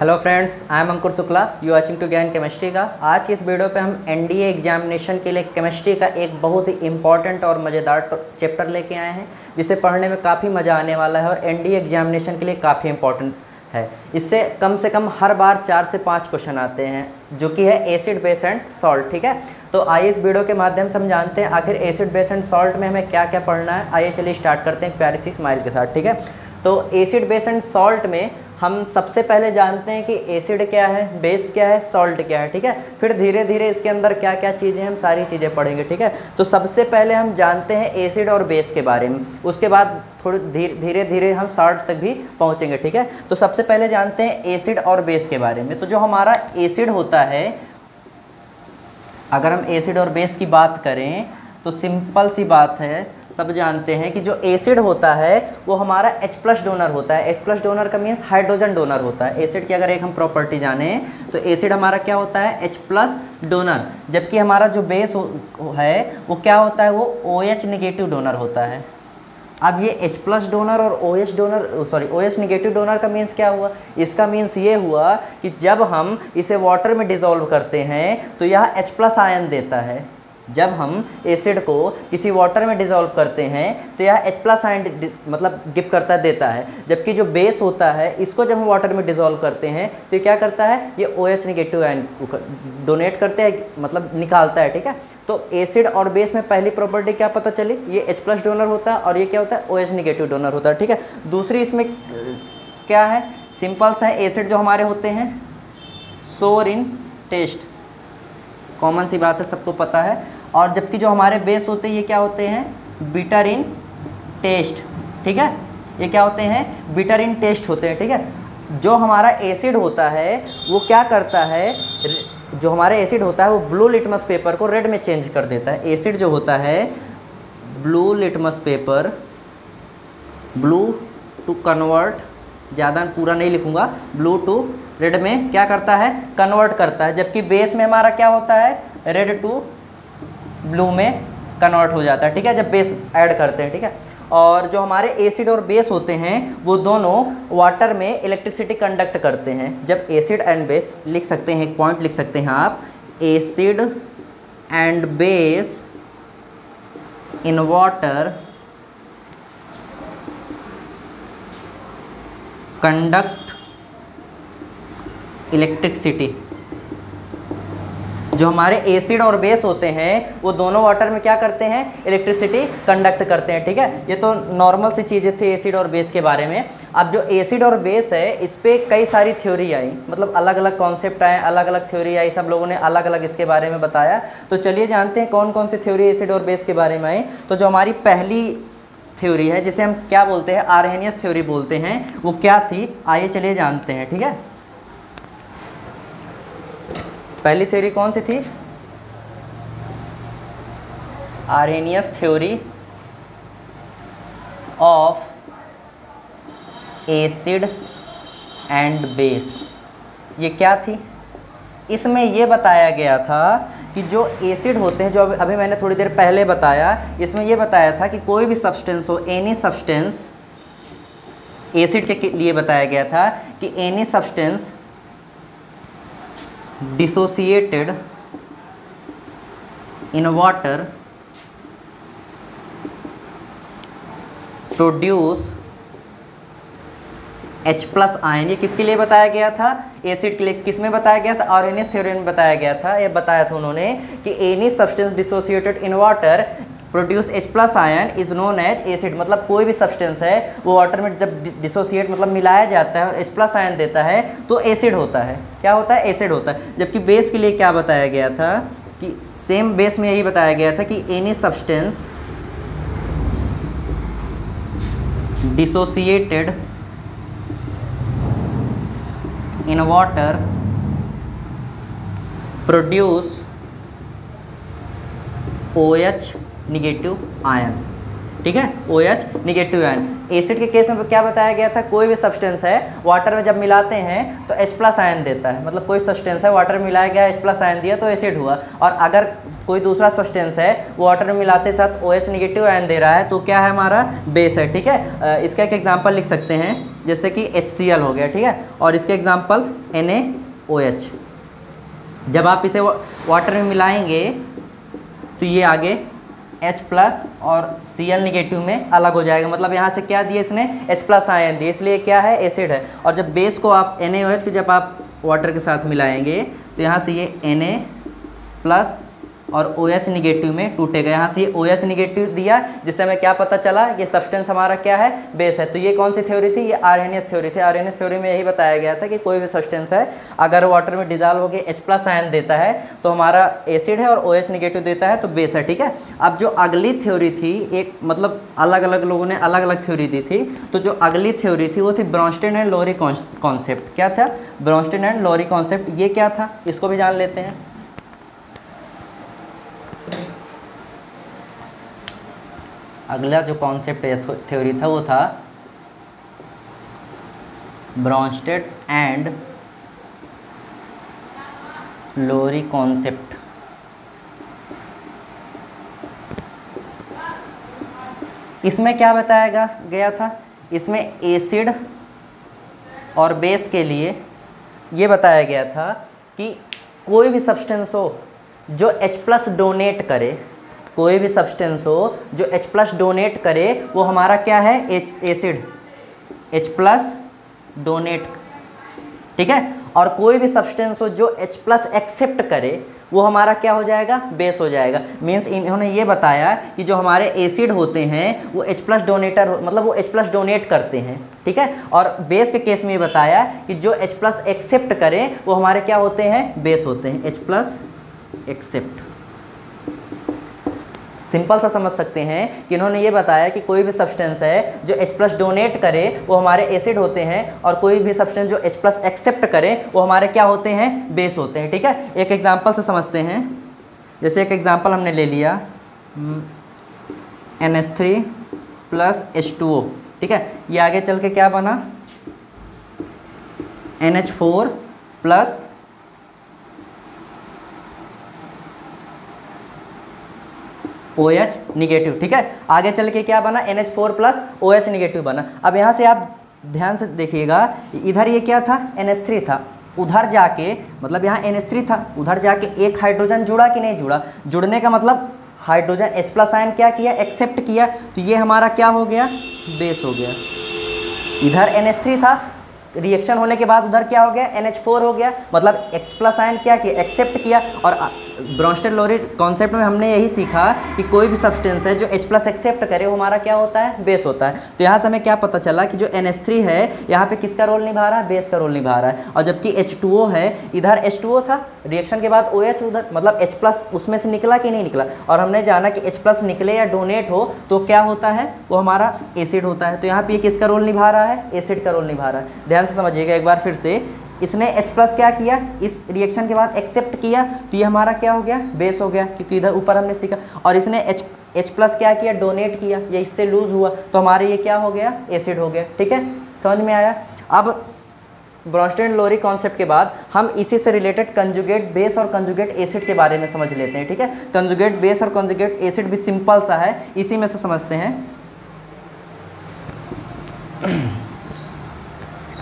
Hello friends, I am Ankur Shukla, you watching to Gyan chemistry का। आज की इस वीडियो पे हम एनडीए एग्जामिनेशन के लिए केमिस्ट्री का एक बहुत ही इंपॉर्टेंट और मज़ेदार चैप्टर लेके आए हैं, जिसे पढ़ने में काफ़ी मज़ा आने वाला है और एनडीए एग्जामिनेशन के लिए काफ़ी इंपॉर्टेंट है। इससे कम हर बार 4 से 5 क्वेश्चन आते हैं, जो कि है एसिड बेस एंड सॉल्ट। ठीक है, तो आइए इस वीडियो के माध्यम से हम जानते हैं आखिर एसिड बेस एंड सॉल्ट में हमें क्या क्या पढ़ना है। आइए चलिए स्टार्ट करते हैं एक प्यारी सी स्माइल के साथ। ठीक है, तो एसिड बेस एंड सॉल्ट में हम सबसे पहले जानते हैं कि एसिड क्या है, बेस क्या है, सॉल्ट क्या है। ठीक है, फिर धीरे धीरे इसके अंदर क्या क्या चीज़ें हैं हम सारी चीज़ें पढ़ेंगे। ठीक है, तो सबसे पहले हम जानते हैं एसिड और बेस के बारे में, उसके बाद थोड़ी धीरे धीरे हम सॉल्ट तक भी पहुंचेंगे। ठीक है, तो सबसे पहले जानते हैं एसिड और बेस के बारे में। तो जो हमारा एसिड होता है, अगर हम एसिड और बेस की बात करें तो सिंपल सी बात है, सब जानते हैं कि जो एसिड होता है वो हमारा H+ डोनर होता है। H+ डोनर का मीन्स हाइड्रोजन डोनर होता है। एसिड की अगर एक हम प्रॉपर्टी जाने तो एसिड हमारा क्या होता है, H+ डोनर, जबकि हमारा जो बेस है वो क्या होता है, वो OH नेगेटिव डोनर होता है। अब ये H+ डोनर और OH नेगेटिव डोनर का मीन्स क्या हुआ, इसका मीन्स ये हुआ कि जब हम इसे वाटर में डिज़ोल्व करते हैं तो यह H+ आयन देता है। जब हम एसिड को किसी वाटर में डिज़ोल्व करते हैं तो यह H+ आयन मतलब गिव करता देता है, जबकि जो बेस होता है इसको जब हम वाटर में डिज़ोल्व करते हैं तो ये क्या करता है, ये OH नेगेटिव आयन डोनेट करते हैं, मतलब निकालता है। ठीक है, तो एसिड और बेस में पहली प्रॉपर्टी क्या पता चली, ये H+ डोनर होता है और ये क्या होता है, OH नेगेटिव डोनर होता है। ठीक है, दूसरी इसमें क्या है, सिंपल सा है, एसिड जो हमारे होते हैं सोर इन टेस्ट, कॉमन सी बात है, सबको पता है। और जबकि जो हमारे बेस होते हैं ये क्या होते हैं, बिटर इन टेस्ट। ठीक है, ये क्या होते हैं, बिटर इन टेस्ट होते हैं। ठीक है, जो हमारा एसिड होता है वो क्या करता है, जो हमारा एसिड होता है वो ब्लू लिटमस पेपर को रेड में चेंज कर देता है। एसिड जो होता है, blue litmus paper, blue to convert, ज़्यादा पूरा नहीं लिखूंगा, ब्लू टू रेड में क्या करता है, कन्वर्ट करता है। जबकि बेस में हमारा क्या होता है, रेड टू ब्लू में कन्वर्ट हो जाता है। ठीक है, जब बेस ऐड करते हैं। ठीक है, और जो हमारे एसिड और बेस होते हैं वो दोनों वाटर में इलेक्ट्रिसिटी कंडक्ट करते हैं। जब एसिड एंड बेस लिख सकते हैं, एक पॉइंट लिख सकते हैं आप, acid and base in water conduct electricity. जो हमारे एसिड और बेस होते हैं वो दोनों वाटर में क्या करते हैं, इलेक्ट्रिसिटी कंडक्ट करते हैं। ठीक है, ये तो नॉर्मल सी चीज़ें थी एसिड और बेस के बारे में। अब जो एसिड और बेस है इस पर कई सारी थ्योरी आई, मतलब अलग अलग कॉन्सेप्ट आए, अलग अलग थ्योरी आई, सब लोगों ने अलग अलग इसके बारे में बताया। तो चलिए जानते हैं कौन कौन सी थ्योरी एसिड और बेस के बारे में आई। तो जो हमारी पहली थ्योरी है, जिसे हम क्या बोलते हैं, आर्हेनियस थ्योरी बोलते हैं, वो क्या थी, आइए चलिए जानते हैं। ठीक है, पहली थ्योरी कौन सी थी, Arrhenius theory of acid and base. ये क्या थी, इसमें ये बताया गया था कि जो एसिड होते हैं, जो अभी मैंने थोड़ी देर पहले बताया, इसमें ये बताया था कि कोई भी सब्सटेंस हो, एनी सब्सटेंस, एसिड के लिए बताया गया था कि any substance dissociated in water produce H+ ion. ये किसके लिए बताया गया था, एसिड के लिए। किस में बताया गया था, आर्हेनियस थ्योरी में बताया गया था। ये बताया था उन्होंने कि any substance dissociated in water produce H+ ion is known as acid. मतलब कोई भी सब्सटेंस है वो वाटर में जब डिसोसिएट मतलब मिलाया जाता है और H+ आयन देता है तो एसिड होता है। क्या होता है, एसिड होता है। जबकि बेस के लिए क्या बताया गया था, कि सेम बेस में यही बताया गया था कि any substance dissociated in water produce OH negative ion. ठीक है, OH नेगेटिव आयन। एसिड के केस में क्या बताया गया था, कोई भी सब्सटेंस है वाटर में जब मिलाते हैं तो H+ आयन देता है। मतलब कोई सब्सटेंस है वाटर में मिलाया गया, H+ आयन दिया तो एसिड हुआ। और अगर कोई दूसरा सब्सटेंस है वो वाटर में मिलाते साथ OH नेगेटिव आयन दे रहा है तो क्या है, हमारा बेस है। ठीक है, इसका एक एग्जांपल लिख सकते हैं, जैसे कि HCl हो गया, ठीक है, और इसके एग्जांपल NaOH। जब आप इसे वाटर में मिलाएंगे तो ये आगे H प्लस और Cl निगेटिव में अलग हो जाएगा, मतलब यहाँ से क्या दिया इसने, H प्लस आयन दिए, इसलिए क्या है, एसिड है। और जब बेस को आप NaOH को जब आप वाटर के साथ मिलाएंगे तो यहाँ से ये Na प्लस और OH निगेटिव में टूटेगा। यहाँ से ये OH निगेटिव दिया, जिससे हमें क्या पता चला, ये सब्सटेंस हमारा क्या है, बेस है। तो ये कौन सी थ्योरी थी, ये आर्हेनियस थ्योरी थी। आर्हेनियस थ्योरी में यही बताया गया था कि कोई भी सब्सटेंस है अगर वाटर में डिजॉल्व होकर H प्लस आयन देता है तो हमारा एसिड है, और OH निगेटिव देता है तो बेस है, ठीक है। अब जो अगली थ्योरी थी, एक मतलब अलग अलग लोगों ने अलग अलग थ्योरी दी थी, तो जो अगली थ्योरी थी वो थी ब्रोंस्टेन एंड लोरी कॉन्सेप्ट। क्या था, ब्रोंस्टेन एंड लोरी कॉन्सेप्ट। ये क्या था, इसको भी जान लेते हैं। अगला जो कॉन्सेप्ट या थ्योरी था वो था ब्रोंस्टेड एंड लोरी कॉन्सेप्ट। इसमें क्या बताया गया था, इसमें एसिड और बेस के लिए ये बताया गया था कि कोई भी सब्सटेंस हो जो H प्लस डोनेट करे, कोई भी सब्सटेंस हो जो H प्लस डोनेट करे वो हमारा क्या है, एसिड, H प्लस डोनेट, ठीक है। और कोई भी सब्सटेंस हो जो H प्लस एक्सेप्ट करे वो हमारा क्या हो जाएगा, बेस हो जाएगा। मीन्स इन्होंने ये बताया कि जो हमारे एसिड होते हैं वो H प्लस डोनेटर, मतलब वो H प्लस डोनेट करते हैं, ठीक है। और बेस के केस में ये बताया कि जो H प्लस एक्सेप्ट करे वो हमारे क्या होते हैं, बेस होते हैं, H प्लस एक्सेप्ट। सिंपल सा समझ सकते हैं कि इन्होंने ये बताया कि कोई भी सब्सटेंस है जो H प्लस डोनेट करे वो हमारे एसिड होते हैं, और कोई भी सब्सटेंस जो H प्लस एक्सेप्ट करे वो हमारे क्या होते हैं, बेस होते हैं, ठीक है। एक एग्जांपल से समझते हैं। जैसे एक एग्जांपल हमने ले लिया NH3 प्लस H2O, ठीक है। ये आगे चल के क्या बना, NH4 प्लस OH निगेटिव, ठीक है। आगे चल के क्या बना, NH4 प्लस OH निगेटिव बना। अब यहाँ से आप ध्यान से देखिएगा, इधर ये क्या था, NH3 था, उधर जाके मतलब यहाँ NH3 था, उधर जाके एक हाइड्रोजन जुड़ा कि नहीं जुड़ा, जुड़ने का मतलब हाइड्रोजन H प्लस आयन क्या किया, एक्सेप्ट किया, तो ये हमारा क्या हो गया, बेस हो गया। इधर NH3 था, रिएक्शन होने के बाद उधर क्या हो गया, NH4 हो गया, मतलब H प्लस आयन क्या किया, एक्सेप्ट किया। और ब्रोंस्टेड लोरी कॉन्सेप्ट में हमने यही सीखा कि कोई भी सब्सटेंस है जो H प्लस एक्सेप्ट करे वो हमारा क्या होता है, बेस होता है। तो यहाँ से हमें क्या पता चला कि जो NH3 है यहाँ पे किसका रोल निभा रहा है, बेस का रोल निभा रहा है। और जबकि H2O है, इधर H2O था, रिएक्शन के बाद OH उधर, मतलब H प्लस उसमें से निकला कि नहीं निकला, और हमने जाना कि H प्लस निकले या डोनेट हो तो क्या होता है, वो हमारा एसिड होता है। तो यहाँ पे किसका रोल निभा रहा है, एसिड का रोल निभा रहा है। ध्यान से समझिएगा एक बार फिर से, इसने H प्लस क्या किया, इस रिएक्शन के बाद एक्सेप्ट किया तो ये हमारा क्या हो गया, बेस हो गया, क्योंकि इधर ऊपर हमने सीखा। और इसने H प्लस क्या किया, डोनेट किया, ये इससे लूज हुआ तो हमारे ये क्या हो गया, एसिड हो गया, ठीक है। समझ में आया। अब ब्रोंस्टेड लोरी कॉन्सेप्ट के बाद हम इसी से रिलेटेड कंजुगेट बेस और कंजुगेट एसिड के बारे में समझ लेते हैं, ठीक है। कंजुगेट बेस और कंजुगेट एसिड भी सिंपल सा है, इसी में से समझते हैं।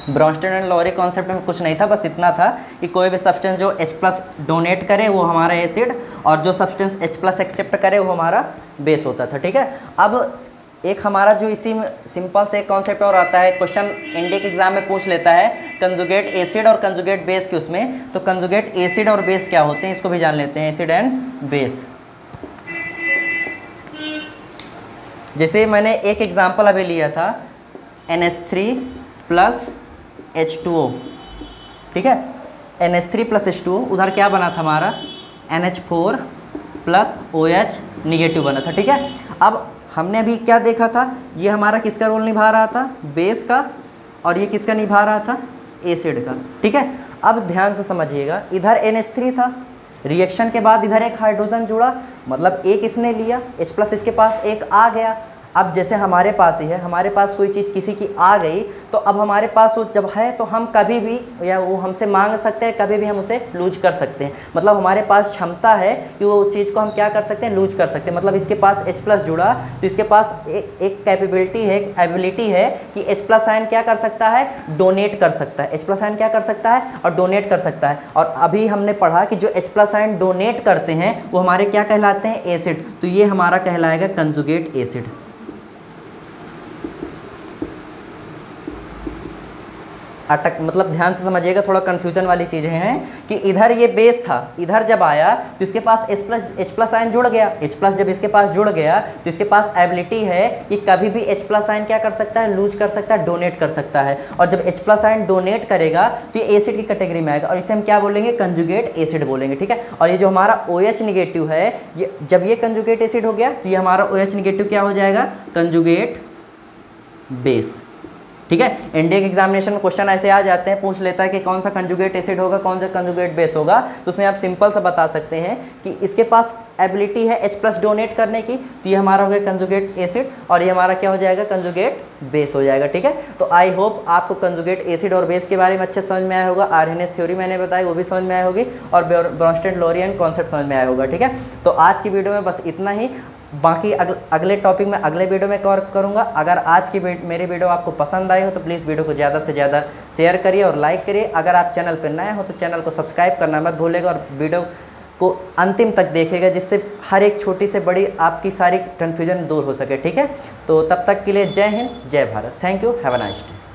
ब्रोंस्टेड एंड लोरी कॉन्सेप्ट में कुछ नहीं था, बस इतना था कि कोई भी सब्सटेंस जो H प्लस डोनेट करे वो हमारा एसिड, और जो सब्सटेंस H प्लस एक्सेप्ट करे वो हमारा बेस होता था, ठीक है। अब एक हमारा जो इसी में सिंपल से एक कॉन्सेप्ट और आता है, क्वेश्चन इंडिया के एग्जाम में पूछ लेता है कंजुगेट एसिड और कंजुगेट बेस के उसमें। तो कंजुगेट एसिड और बेस क्या होते हैं, इसको भी जान लेते हैं, एसिड एंड बेस। जैसे मैंने एक एग्जाम्पल अभी लिया था NH3 प्लस H2O, ठीक है। NH3 प्लस H2O, उधर क्या बना था हमारा, NH4 प्लस OH निगेटिव बना था, ठीक है। अब हमने अभी क्या देखा था, ये हमारा किसका रोल निभा रहा था, बेस का, और ये किसका निभा रहा था, एसिड का, ठीक है। अब ध्यान से समझिएगा, इधर NH3 था, रिएक्शन के बाद इधर एक हाइड्रोजन जुड़ा, मतलब एक इसने लिया, H प्लस इसके पास एक आ गया। अब जैसे हमारे पास ही है, हमारे पास कोई चीज़ किसी की आ गई, तो अब हमारे पास वो जब है तो हम कभी भी, या वो हमसे मांग सकते हैं, कभी भी हम उसे लूज कर सकते हैं। मतलब हमारे पास क्षमता है कि वो चीज़ को हम क्या कर सकते हैं, लूज कर सकते हैं। मतलब इसके पास H+ जुड़ा तो इसके पास एक कैपेबिलिटी है, एक एबिलिटी है कि H+ आयन क्या कर सकता है, डोनेट कर सकता है। H+ आयन क्या कर सकता है, और डोनेट कर सकता है। और अभी हमने पढ़ा कि जो H+ आयन डोनेट करते हैं वो हमारे क्या कहलाते हैं, एसिड। तो ये हमारा कहलाएगा कंजुगेट एसिड। मतलब ध्यान से समझिएगा, थोड़ा कन्फ्यूजन वाली चीज़ें हैं कि इधर ये बेस था, इधर जब आया तो इसके पास H+ आयन जुड़ गया। H+ जब इसके पास जुड़ गया तो इसके पास एबिलिटी है कि कभी भी H+ आयन क्या कर सकता है, लूज कर सकता है, डोनेट कर सकता है। और जब H+ आयन डोनेट करेगा तो ये एसिड की कैटेगरी में आएगा और इसे हम क्या बोलेंगे, कंजुगेट एसिड बोलेंगे। ठीक है। और ये जो हमारा OH निगेटिव है, ये जब ये कंजुगेट एसिड हो गया तो ये हमारा OH निगेटिव क्या हो जाएगा, कंजुगेट बेस। ठीक है। इंडिया के एग्जामिनेशन में क्वेश्चन ऐसे आ जाते हैं, पूछ लेता है कि कौन सा कंजुगेट एसिड होगा, कौन सा कंजुगेट बेस होगा। तो उसमें आप सिंपल सा बता सकते हैं कि इसके पास एबिलिटी है H+ डोनेट करने की, तो ये हमारा हो गया कंजुगेट एसिड और ये हमारा क्या हो जाएगा, कंजुगेट बेस हो जाएगा। ठीक है। तो आई होप आपको कंजुगेट एसिड और बेस के बारे में अच्छे समझ में आया होगा। आर्हेनियस थ्योरी मैंने बताई वो भी समझ में आया होगी और ब्रोंस्टेड-लोरियन कॉन्सेप्ट समझ में आया होगा। ठीक है। तो आज की वीडियो में बस इतना ही। बाकी अगले टॉपिक में अगले वीडियो में कवर करूँगा। अगर आज की मेरी वीडियो आपको पसंद आई हो तो प्लीज़ वीडियो को ज़्यादा से ज़्यादा शेयर करिए और लाइक करिए। अगर आप चैनल पर नए हो तो चैनल को सब्सक्राइब करना मत भूलिएगा और वीडियो को अंतिम तक देखिएगा, जिससे हर एक छोटी से बड़ी आपकी सारी कन्फ्यूजन दूर हो सके। ठीक है। तो तब तक के लिए जय हिंद, जय Bharat. Thank you, have a nice day.